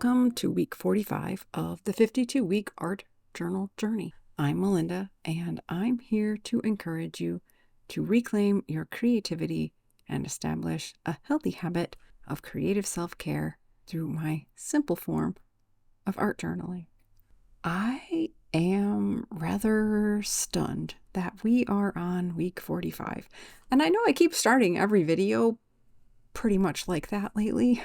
Welcome to week 45 of the 52-week art journal journey. I'm Melinda, and I'm here to encourage you to reclaim your creativity and establish a healthy habit of creative self-care through my simple form of art journaling. I am rather stunned that we are on week 45. And I know I keep starting every video pretty much like that lately.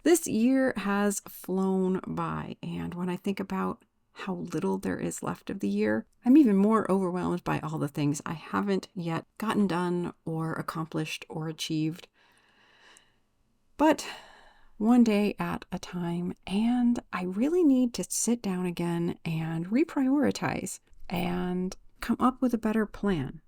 This year has flown by, and when I think about how little there is left of the year, I'm even more overwhelmed by all the things I haven't yet gotten done or accomplished or achieved. But one day at a time, and I really need to sit down again and reprioritize and come up with a better plan.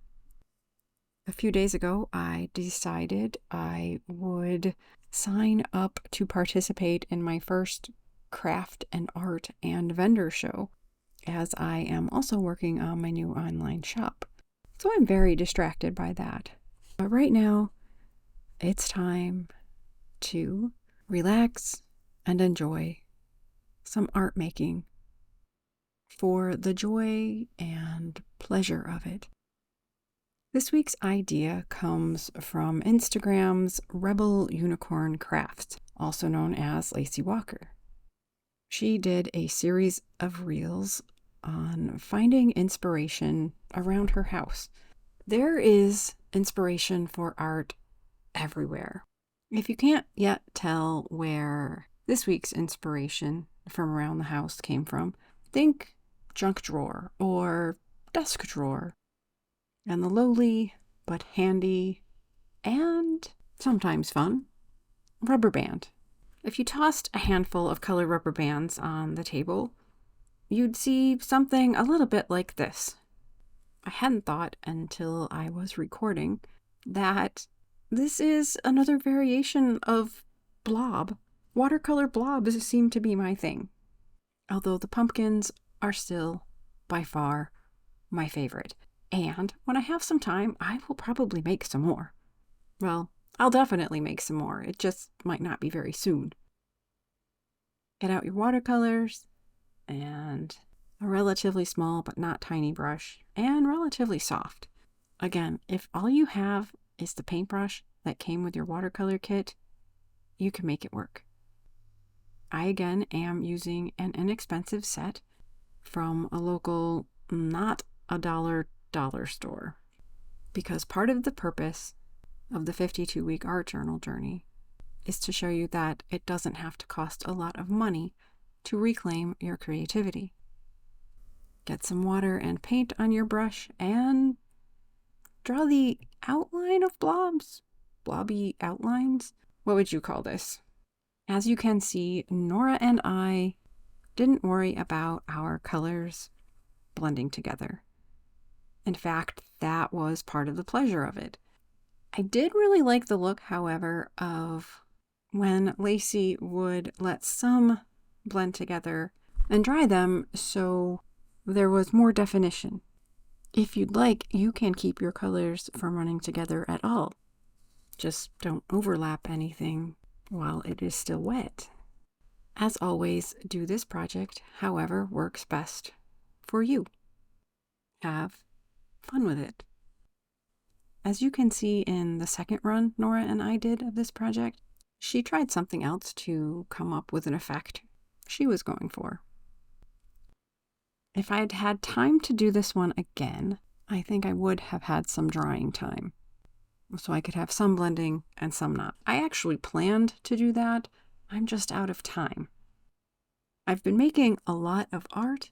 A few days ago, I decided I would sign up to participate in my first craft and art and vendor show, as I am also working on my new online shop. So I'm very distracted by that. But right now, it's time to relax and enjoy some art making for the joy and pleasure of it. This week's idea comes from Instagram's Rebel Unicorn Crafts, also known as Lacey Walker. She did a series of reels on finding inspiration around her house. There is inspiration for art everywhere. If you can't yet tell where this week's inspiration from around the house came from, think junk drawer or desk drawer. And the lowly, but handy, and sometimes fun, rubber band. If you tossed a handful of colored rubber bands on the table, you'd see something a little bit like this. I hadn't thought until I was recording that this is another variation of blob. Watercolor blobs seem to be my thing, although the pumpkins are still, by far, my favorite. And when I have some time, I will probably make some more. Well, I'll definitely make some more. It just might not be very soon. Get out your watercolors and a relatively small but not tiny brush and relatively soft. Again, if all you have is the paintbrush that came with your watercolor kit, you can make it work. I again am using an inexpensive set from a local, not a dollar store, because part of the purpose of the 52-week art journal journey is to show you that it doesn't have to cost a lot of money to reclaim your creativity. Get some water and paint on your brush and draw the outline of blobs. Blobby outlines? What would you call this? As you can see, Nora and I didn't worry about our colors blending together. In fact, that was part of the pleasure of it. I did really like the look, however, of when Lacey would let some blend together and dry them so there was more definition. If you'd like, you can keep your colors from running together at all. Just don't overlap anything while it is still wet. As always, do this project however works best for you. Have fun with it. As you can see in the second run Nora and I did of this project, she tried something else to come up with an effect she was going for. If I had had time to do this one again, I think I would have had some drying time, so I could have some blending and some not. I actually planned to do that. I'm just out of time. I've been making a lot of art,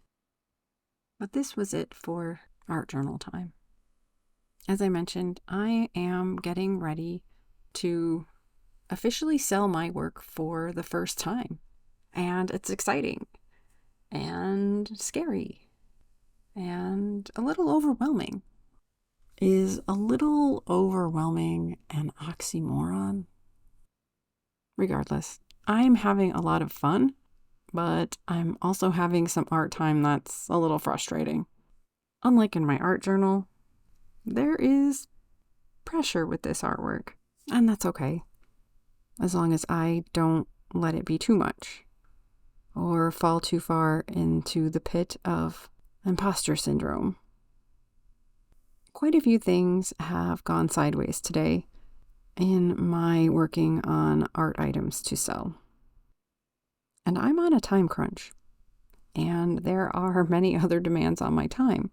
but this was it for art journal time. As I mentioned, I am getting ready to officially sell my work for the first time. And it's exciting and scary and a little overwhelming. Is a little overwhelming an oxymoron? Regardless, I'm having a lot of fun, but I'm also having some art time that's a little frustrating. Unlike in my art journal, there is pressure with this artwork, and that's okay, as long as I don't let it be too much. or fall too far into the pit of imposter syndrome. Quite a few things have gone sideways today in my working on art items to sell. And I'm on a time crunch, and there are many other demands on my time.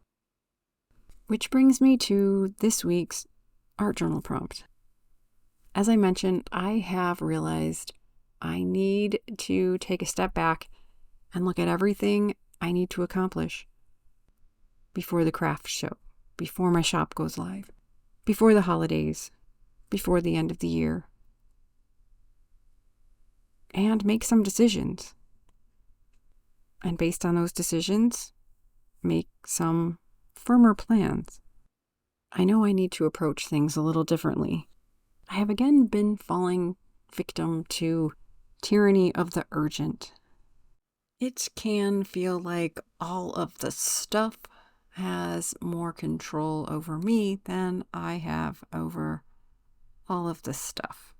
Which brings me to this week's art journal prompt. As I mentioned, I have realized I need to take a step back and look at everything I need to accomplish before the craft show, before my shop goes live, before the holidays, before the end of the year, and make some decisions. And based on those decisions, make some firmer plans. I know I need to approach things a little differently. I have again been falling victim to tyranny of the urgent. It can feel like all of the stuff has more control over me than I have over all of the stuff.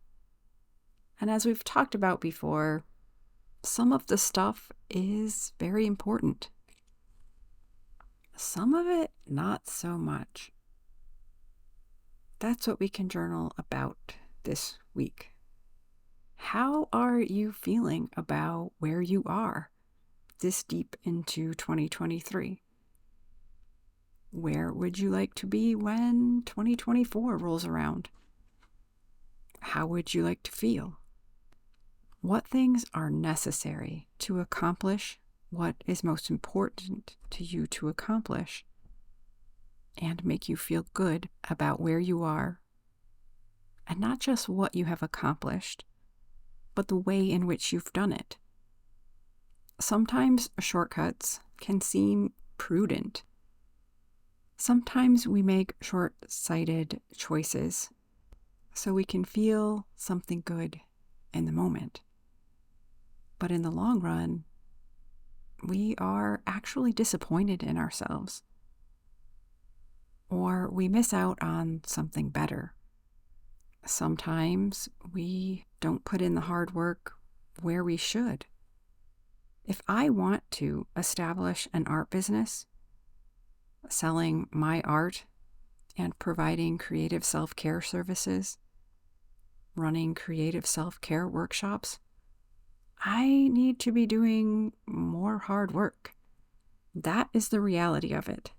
And as we've talked about before, some of the stuff is very important. Some of it, not so much. That's what we can journal about this week. How are you feeling about where you are this deep into 2023? Where would you like to be when 2024 rolls around? How would you like to feel? What things are necessary to accomplish what is most important to you to accomplish and make you feel good about where you are, and not just what you have accomplished, but the way in which you've done it. Sometimes shortcuts can seem prudent. Sometimes we make short-sighted choices so we can feel something good in the moment. But in the long run, we are actually disappointed in ourselves, or we miss out on something better. Sometimes we don't put in the hard work where we should. If I want to establish an art business, selling my art and providing creative self-care services, running creative self-care workshops, I need to be doing more hard work. That is the reality of it.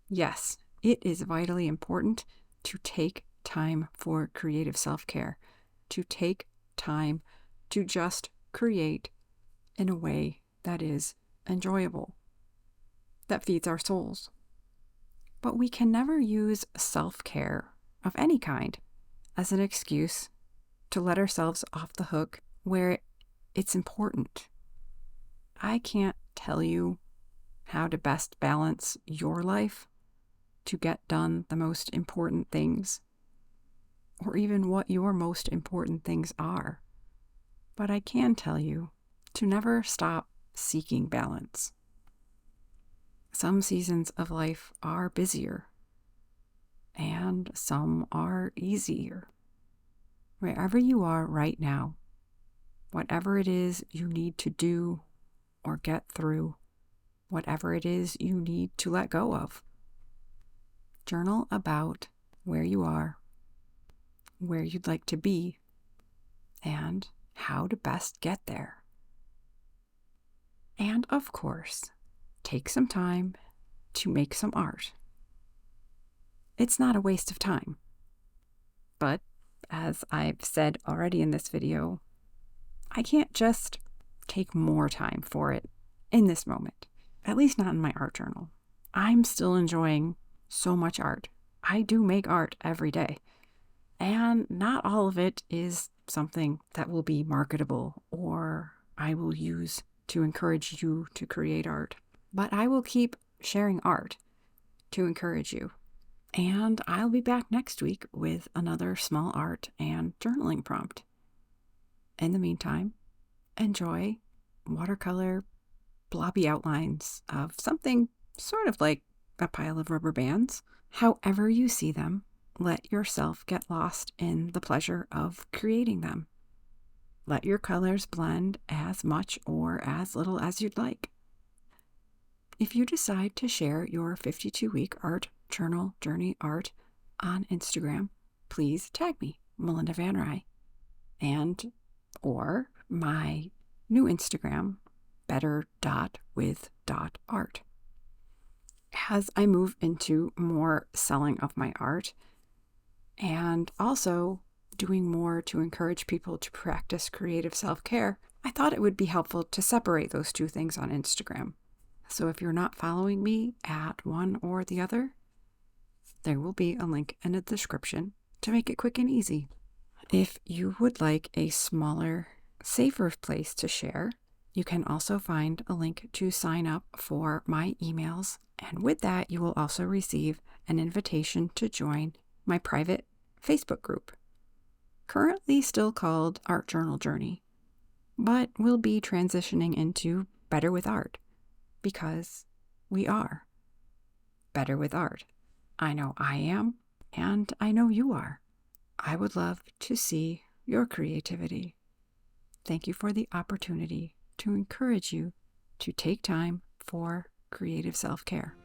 Yes, it is vitally important to take time for creative self-care, to take time to just create in a way that is enjoyable, that feeds our souls. But we can never use self-care of any kind as an excuse to let ourselves off the hook where it's important. I can't tell you how to best balance your life to get done the most important things, or even what your most important things are. But I can tell you to never stop seeking balance. Some seasons of life are busier, and some are easier. Wherever you are right now, whatever it is you need to do or get through, whatever it is you need to let go of, journal about where you are, where you'd like to be, and how to best get there. And of course, take some time to make some art. It's not a waste of time. But, as I've said already in this video, I can't just take more time for it in this moment, at least not in my art journal. I'm still enjoying so much art. I do make art every day, and not all of it is something that will be marketable or I will use to encourage you to create art. But I will keep sharing art to encourage you. And I'll be back next week with another small art and journaling prompt. In the meantime, enjoy watercolor blobby outlines of something sort of like a pile of rubber bands. However you see them, let yourself get lost in the pleasure of creating them. Let your colors blend as much or as little as you'd like. If you decide to share your 52-week art journal journey art on Instagram, please tag me, Melinda Van Rye, and or my new Instagram, better.with.art. As I move into more selling of my art and also doing more to encourage people to practice creative self-care, I thought it would be helpful to separate those two things on Instagram. So if you're not following me at one or the other, there will be a link in the description to make it quick and easy. If you would like a smaller, safer place to share, you can also find a link to sign up for my emails. And with that, you will also receive an invitation to join my private Facebook group, currently still called Art Journal Journey, but will be transitioning into Better with Art, because we are better with art. I know I am, and I know you are. I would love to see your creativity. Thank you for the opportunity to encourage you to take time for creative self-care.